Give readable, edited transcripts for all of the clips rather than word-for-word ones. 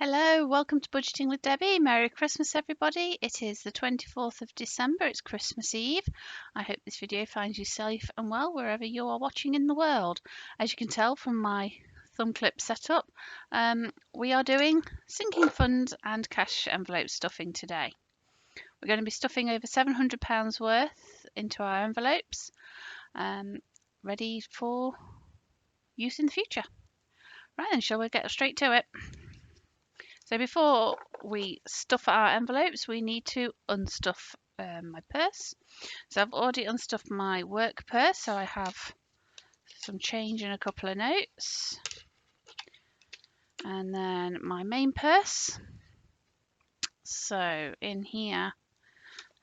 Hello, welcome to Budgeting with Debbie. Merry Christmas, everybody. It is the 24th of December. It's Christmas Eve. I hope this video finds you safe and well wherever you are watching in the world. As you can tell from my thumb clip setup, we are doing sinking funds and cash envelope stuffing today. We're going to be stuffing over £700 worth into our envelopes, ready for use in the future. Right then, shall we get straight to it? So before we stuff our envelopes, we need to unstuff my purse. So I've already unstuffed my work purse, so I have some change and a couple of notes. And then my main purse. So in here,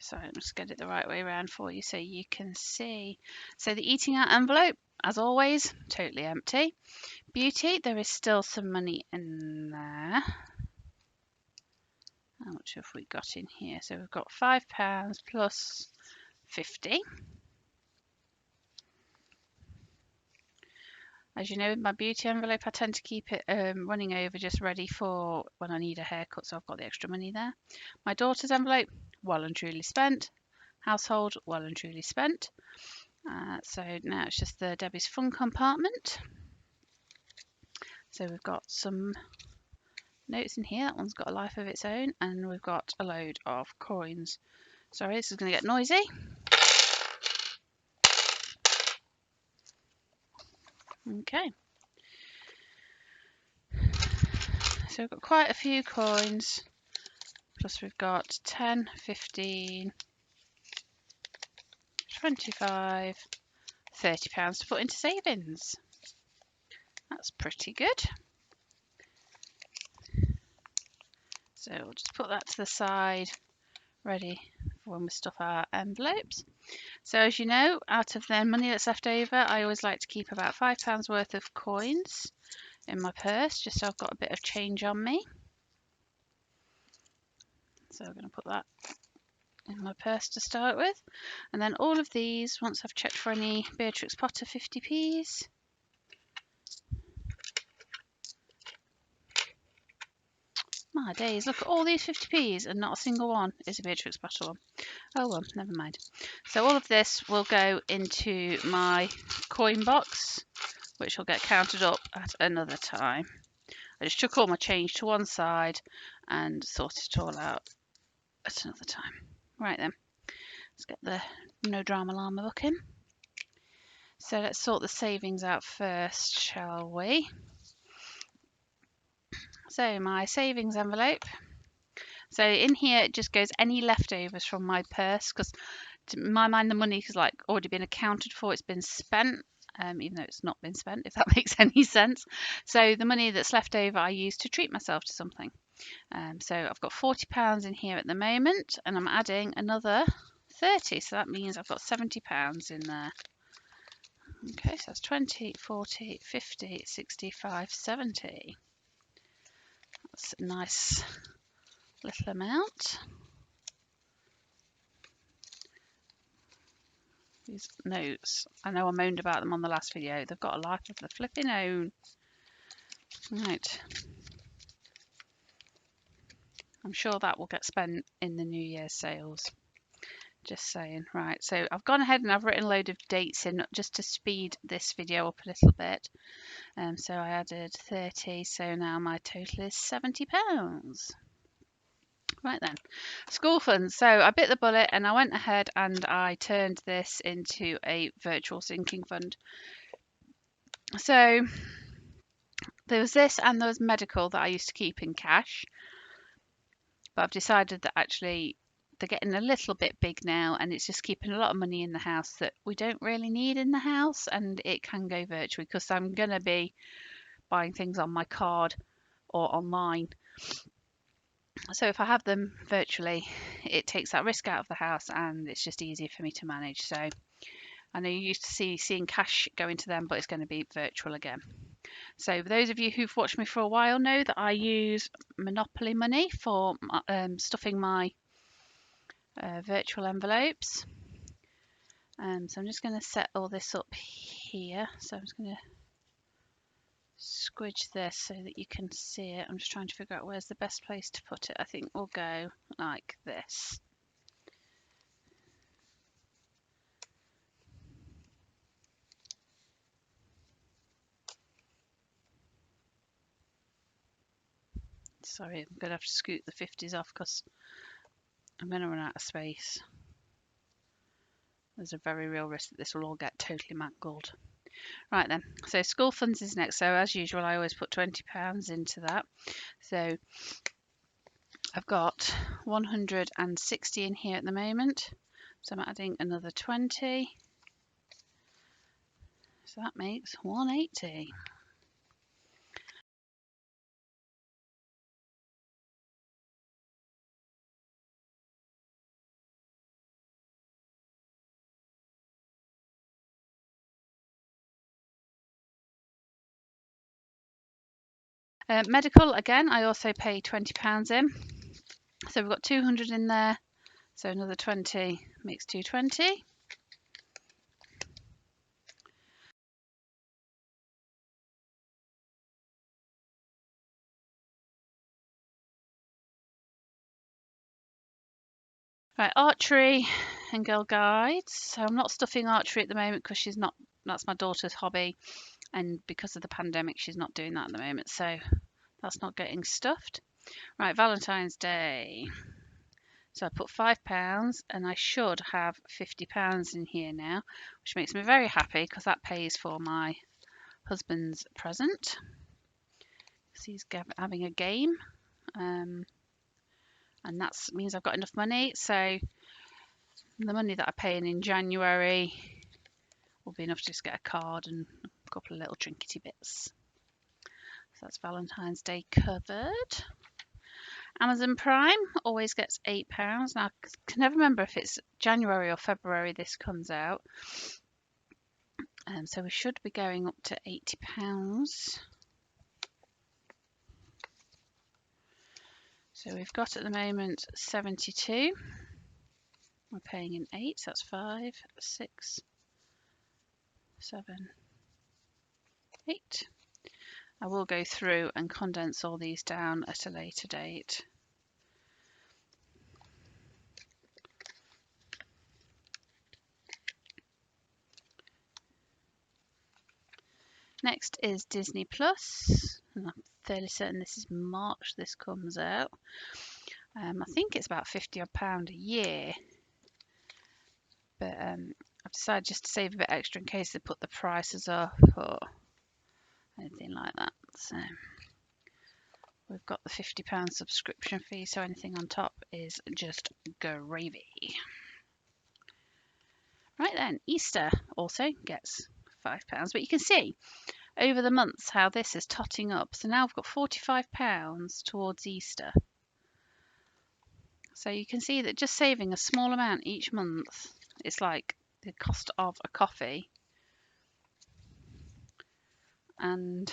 so I'm just get it the right way around for you so you can see. So the eating out envelope, as always, totally empty. Beauty, there is still some money in there. How much have we got in here? So we've got £5 plus 50. As you know, with my beauty envelope, I tend to keep it running over, just ready for when I need a haircut, so I've got the extra money there. My daughter's envelope, well and truly spent. Household, well and truly spent. So now it's just the Debbie's Fun compartment. So we've got some notes in here. That one's got a life of its own, and we've got a load of coins. Sorry, this is going to get noisy. Okay. So we've got quite a few coins. Plus we've got 10, 15, 25, £30 to put into savings. That's pretty good. So we'll just put that to the side, ready for when we stuff our envelopes. So as you know, out of the money that's left over, I always like to keep about £5 worth of coins in my purse, just so I've got a bit of change on me. So I'm going to put that in my purse to start with. And then all of these, once I've checked for any Beatrix Potter 50p's, my days, look at all these 50p's and not a single one is a Beatrix Potter one. Oh well, never mind. So all of this will go into my coin box, which will get counted up at another time. I just took all my change to one side and sorted it all out at another time. Right then, let's get the No Drama Llama book in. So let's sort the savings out first, shall we? So my savings envelope. So in here it just goes any leftovers from my purse, because to my mind the money has like already been accounted for, it's been spent, even though it's not been spent, if that makes any sense. So the money that's left over I use to treat myself to something. So I've got £40 in here at the moment, and I'm adding another 30, so that means I've got £70 in there. Okay, so that's 20, 40, 50, 65, 70. That's a nice little amount. These notes, I know I moaned about them on the last video, they've got a life of the flipping own. Right. I'm sure that will get spent in the New Year's sales. Just saying. Right, so I've gone ahead and I've written a load of dates in just to speed this video up a little bit. So I added 30, so now my total is £70. Right then, school funds. So I bit the bullet and I went ahead and I turned this into a virtual sinking fund. So there was this and there was medical that I used to keep in cash. But I've decided that actually they're getting a little bit big now and it's just keeping a lot of money in the house that we don't really need in the house, and it can go virtually because I'm going to be buying things on my card or online. So if I have them virtually, it takes that risk out of the house and it's just easier for me to manage. So I know you used to seeing cash go into them, but it's going to be virtual again. So those of you who've watched me for a while know that I use Monopoly money for stuffing my virtual envelopes. So I'm just going to set all this up here. So I'm just going to squidge this so that you can see it. I'm just trying to figure out where's the best place to put it. I think we'll go like this. Sorry, I'm going to have to scoot the 50s off because I'm going to run out of space. There's a very real risk that this will all get totally mangled. Right then, so school funds is next. So as usual, I always put £20 into that. So I've got 160 in here at the moment. So I'm adding another 20. So that makes 180. Medical, again, I also pay £20 in. So we've got 200 in there. So another 20 makes 220. Right, archery and Girl Guides. So I'm not stuffing archery at the moment because she's not, that's my daughter's hobby. And because of the pandemic, she's not doing that at the moment. So that's not getting stuffed. Right, Valentine's Day. So I put £5 and I should have £50 in here now, which makes me very happy because that pays for my husband's present. So he's having a game. And that means I've got enough money. So the money that I pay in January will be enough to just get a card and a couple of little trinkety bits. So that's Valentine's Day covered. Amazon Prime always gets £8. Now, I can never remember if it's January or February this comes out. So we should be going up to £80. So we've got at the moment 72. We're paying in 8, so that's 5, 6, 7, 8. I will go through and condense all these down at a later date. Next is Disney Plus. And I'm fairly certain this is March this comes out. I think it's about £50 a year. But I've decided just to save a bit extra in case they put the prices up or anything like that. So we've got the £50 subscription fee, so anything on top is just gravy. Right then, Easter also gets £5, but you can see over the months how this is totting up. So now I've got £45 towards Easter. So you can see that just saving a small amount each month is like the cost of a coffee. And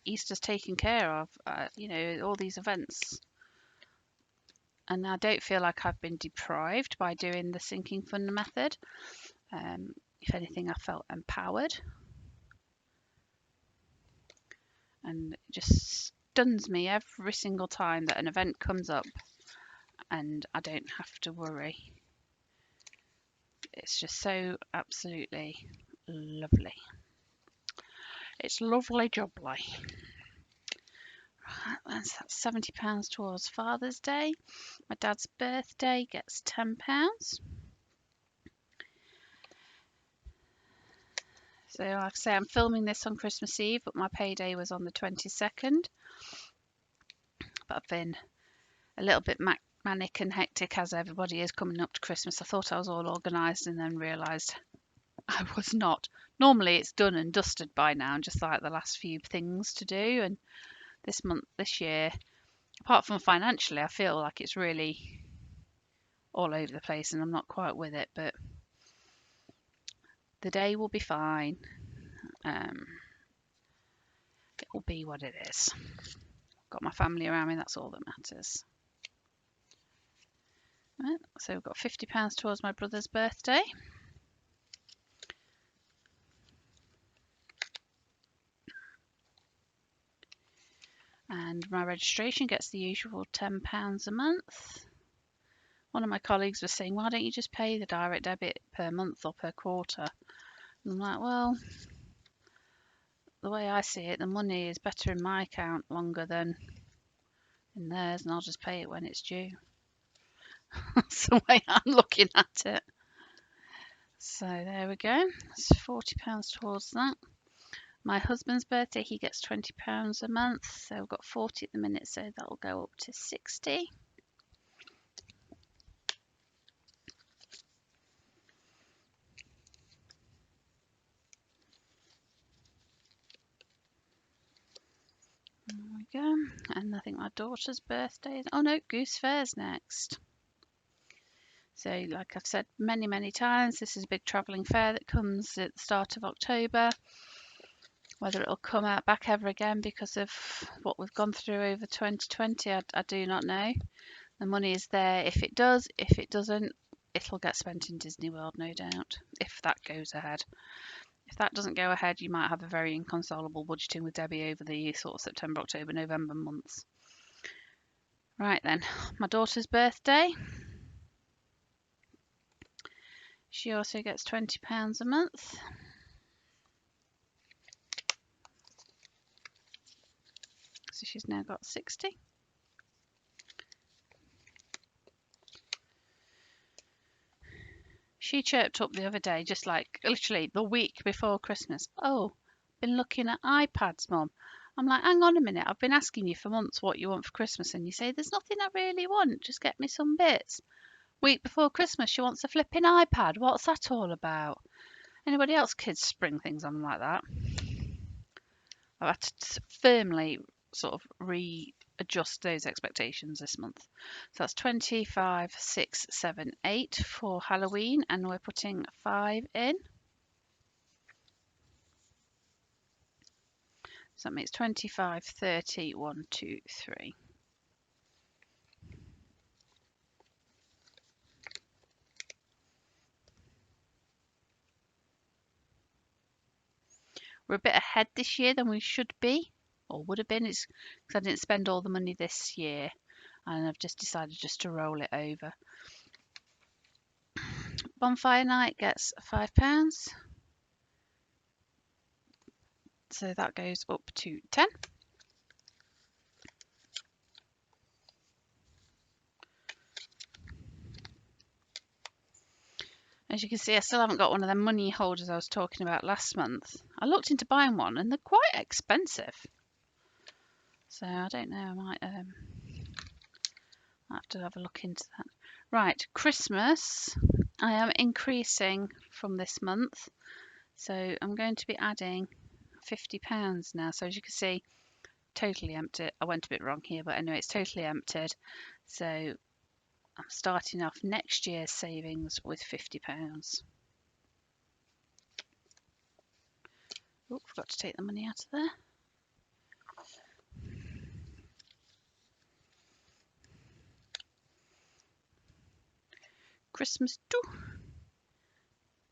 Easter's taken care of, all these events. And I don't feel like I've been deprived by doing the sinking fund method. If anything, I felt empowered. And it just stuns me every single time that an event comes up and I don't have to worry. It's just so absolutely lovely. It's lovely jubbly. That's £70 towards Father's Day. My dad's birthday gets £10. So like I say, I'm filming this on Christmas Eve, but my payday was on the 22nd. But I've been a little bit manic and hectic as everybody is coming up to Christmas. I thought I was all organised and then realised I was not. Normally it's done and dusted by now, and just like the last few things to do. And this year, apart from financially, I feel like it's really all over the place and I'm not quite with it, but the day will be fine. It will be what it is. Got my family around me, that's all that matters. Right, so we've got £50 towards my brother's birthday. And my registration gets the usual £10 a month. One of my colleagues was saying, why don't you just pay the direct debit per month or per quarter? And I'm like, well, the way I see it, the money is better in my account longer than in theirs, and I'll just pay it when it's due. That's the way I'm looking at it. So there we go. It's £40 towards that. My husband's birthday, he gets £20 a month, so we've got 40 at the minute, so that'll go up to 60. There we go. And I think my daughter's birthday is... Oh no, Goose Fair's next. So like I've said many times, this is a big travelling fair that comes at the start of October. Whether it'll come out back ever again because of what we've gone through over 2020, I do not know. The money is there if it does. If it doesn't, it'll get spent in Disney World, no doubt, if that goes ahead. If that doesn't go ahead, you might have a very inconsolable budgeting with Debbie over the sort of September, October, November months. Right then, my daughter's birthday. She also gets £20 a month. So she's now got 60. She chirped up the other day, just like literally the week before Christmas. Oh, been looking at iPads, Mum. I'm like, hang on a minute. I've been asking you for months what you want for Christmas, and you say there's nothing I really want. Just get me some bits. Week before Christmas, she wants a flipping iPad. What's that all about? Anybody else kids spring things on them like that? I've had to firmly sort of readjust those expectations this month. So that's 25, 6, 7, 8 for Halloween, and we're putting 5 in. So that makes 25, 30, 1, 2, 3. We're a bit ahead this year than we should be, or would have been. It's because I didn't spend all the money this year, and I've just decided just to roll it over. Bonfire night gets £5, so that goes up to 10. As you can see, I still haven't got one of them money holders I was talking about last month. I looked into buying one, and they're quite expensive. So I don't know, I might have to have a look into that. Right, Christmas, I am increasing from this month. So I'm going to be adding £50 now. So as you can see, totally empty. I went a bit wrong here, but anyway, it's totally emptied. So I'm starting off next year's savings with £50. Oh, forgot to take the money out of there. Christmas do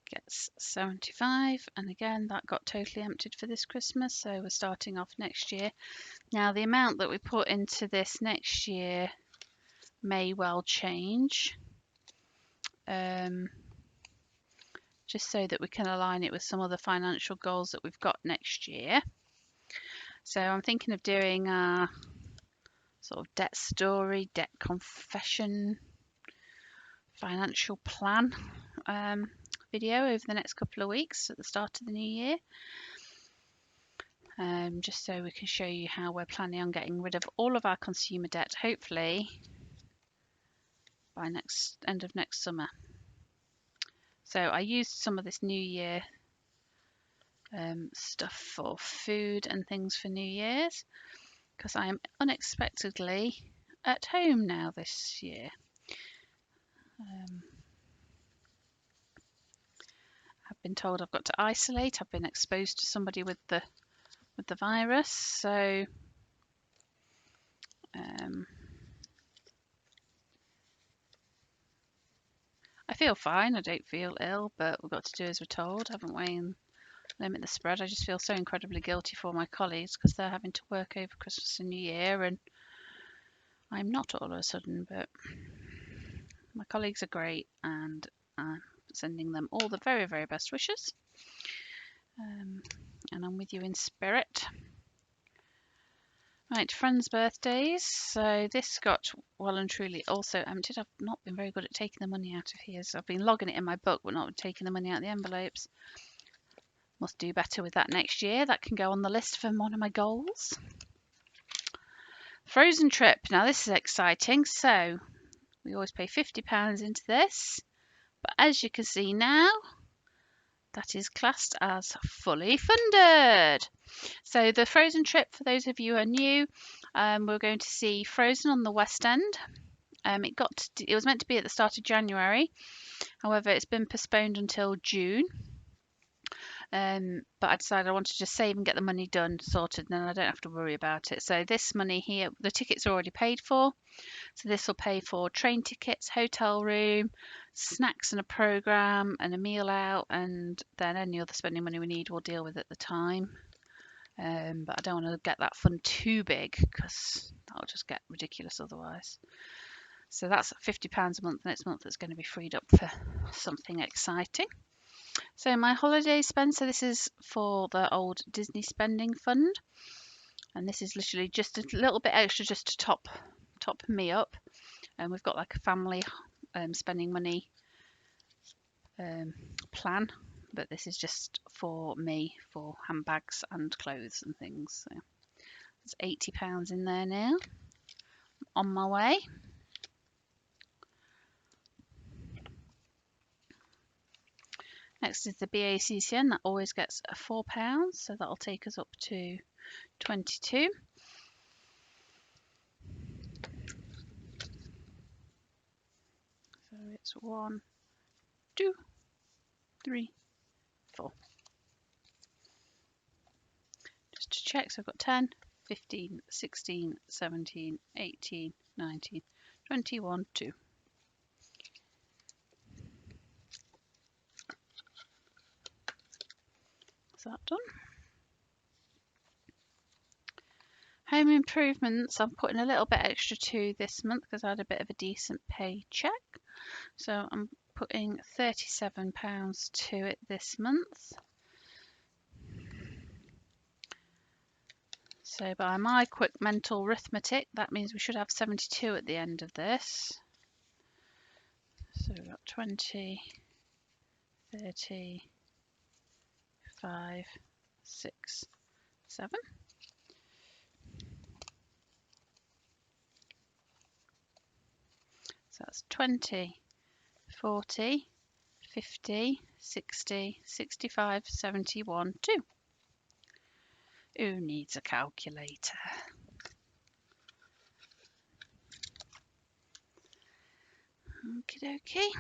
gets 75, and again that got totally emptied for this Christmas, so we're starting off next year. Now the amount that we put into this next year may well change, just so that we can align it with some other financial goals that we've got next year. So I'm thinking of doing a sort of debt story, debt confession, financial plan video over the next couple of weeks at the start of the new year, just so we can show you how we're planning on getting rid of all of our consumer debt, hopefully by end of next summer. So I used some of this new year stuff for food and things for New Year's, because I am unexpectedly at home now this year. I've been told I've got to isolate. I've been exposed to somebody with the virus, so I feel fine. I don't feel ill, but we've got to do as we're told, haven't we? And limit the spread. I just feel so incredibly guilty for my colleagues because they're having to work over Christmas and New Year, and I'm not all of a sudden, but my colleagues are great, and I'm sending them all the very, very best wishes. And I'm with you in spirit. Right, friends' birthdays. So this got well and truly also emptied. I've not been very good at taking the money out of here. So I've been logging it in my book, but not taking the money out of the envelopes. Must do better with that next year. That can go on the list for one of my goals. Frozen trip. Now this is exciting. So we always pay £50 into this. But as you can see now, that is classed as fully funded. So the Frozen trip, for those of you who are new, we're going to see Frozen on the West End. It was meant to be at the start of January, however it's been postponed until June. But I decided I wanted to just save and get the money done, sorted, and then I don't have to worry about it. So this money here, the tickets are already paid for. So this will pay for train tickets, hotel room, snacks and a programme and a meal out, and then any other spending money we need we'll deal with at the time. But I don't want to get that fund too big because that'll just get ridiculous otherwise. So that's £50 a month next month that's going to be freed up for something exciting. So my holiday spend, so this is for the old Disney spending fund. And this is literally just a little bit extra just to top me up. And we've got like a family spending money plan. But this is just for me, for handbags and clothes and things. So there's £80 in there now. On my way. Next is the BACCN, that always gets £4, so that'll take us up to 22. So it's 1, 2, 3, 4. Just to check, so I've got 10, 15, 16, 17, 18, 19, 21, 2. Is that done? Home improvements, I'm putting a little bit extra to this month because I had a bit of a decent paycheck. So I'm putting £37 to it this month. So by my quick mental arithmetic, that means we should have 72 at the end of this. So we've got 20, 30, 5, 6, 7. So that's 20, 40, 50, 60, 65, 71, 2. Who needs a calculator? Okie dokie.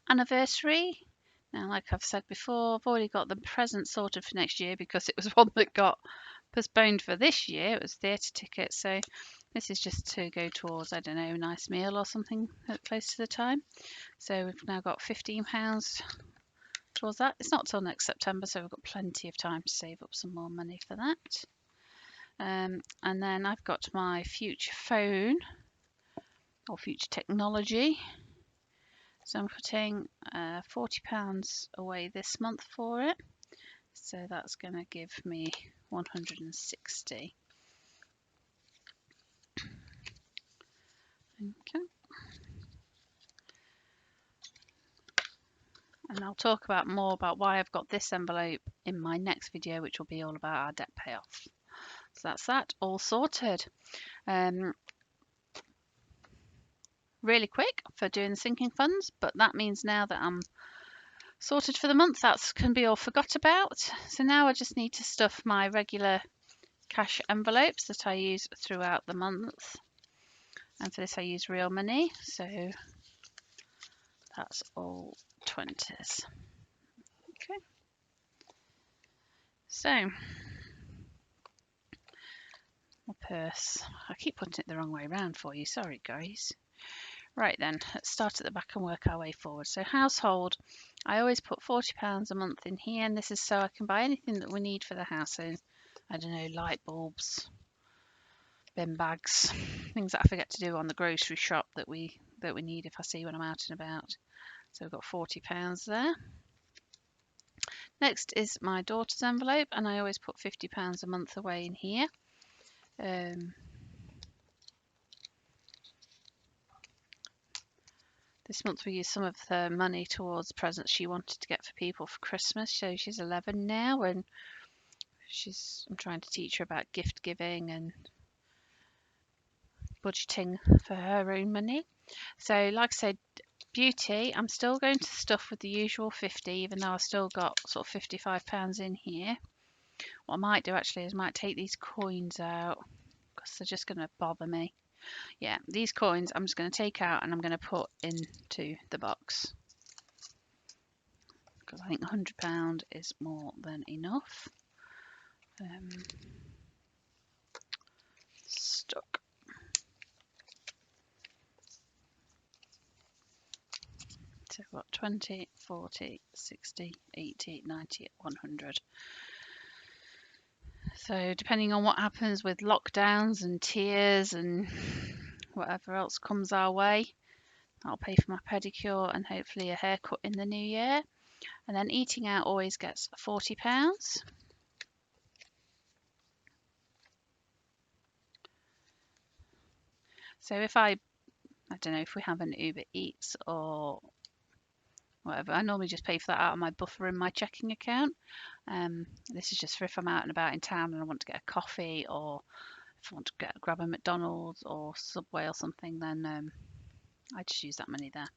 Anniversary. Now, like I've said before, I've already got the present sorted for next year because it was one that got postponed for this year. It was theatre tickets, so this is just to go towards, I don't know, a nice meal or something close to the time. So we've now got £15 towards that. It's not till next September, so we've got plenty of time to save up some more money for that. And then I've got my future phone or future technology. So I'm putting £40 away this month for it. So that's going to give me 160. Okay. And I'll talk more about why I've got this envelope in my next video, which will be all about our debt payoff. So that's that, all sorted. Really quick for doing the sinking funds, but that means now that I'm sorted for the month, that can be all forgot about. So now I just need to stuff my regular cash envelopes that I use throughout the month. And for this I use real money, so that's all 20s. Okay. So, my purse. I keep putting it the wrong way around for you, sorry guys. Right then, let's start at the back and work our way forward. So household, I always put £40 a month in here, and this is so I can buy anything that we need for the house. So, I don't know, light bulbs, bin bags, things that I forget to do on the grocery shop that we need if I see when I'm out and about. So we've got £40 there. Next is my daughter's envelope, and I always put £50 a month away in here. This month we used some of the money towards presents she wanted to get for people for Christmas. So she's 11 now, and I'm trying to teach her about gift giving and budgeting for her own money. So like I said, beauty, I'm still going to stuff with the usual 50, even though I've still got sort of £55 in here. What I might do actually is I might take these coins out because they're just going to bother me. Yeah, these coins I'm just going to take out and I'm going to put into the box because I think £100 is more than enough. Stuck. So we've got 20, 40, 60, 80, 90, 100. So depending on what happens with lockdowns and tiers and whatever else comes our way, I'll pay for my pedicure and hopefully a haircut in the new year. And then eating out always gets £40. So if I don't know, if we have an Uber Eats or whatever, I normally just pay for that out of my buffer in my checking account. This is just for if I'm out and about in town and I want to get a coffee, or if I want to grab a McDonald's or Subway or something, then I just use that money there.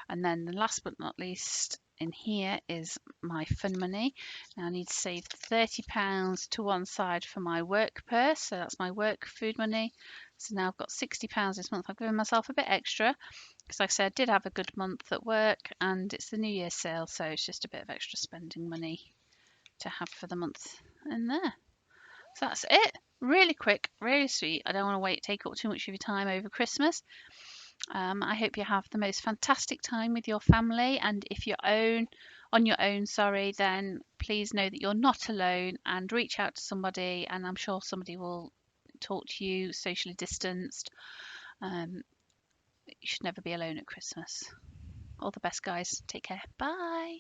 And then the last but not least in here is my fun money. Now I need to save £30 to one side for my work purse, so that's my work food money. So now I've got £60 this month. I've given myself a bit extra because, like I said, I did have a good month at work, and it's the New Year's sale, so it's just a bit of extra spending money to have for the month in there. So that's it. Really quick, really sweet. I don't want to take up too much of your time over Christmas. I hope you have the most fantastic time with your family, and if you're on your own, then please know that you're not alone and reach out to somebody, and I'm sure somebody will talk to you socially distanced. You should never be alone at Christmas. All the best, guys. Take care. Bye.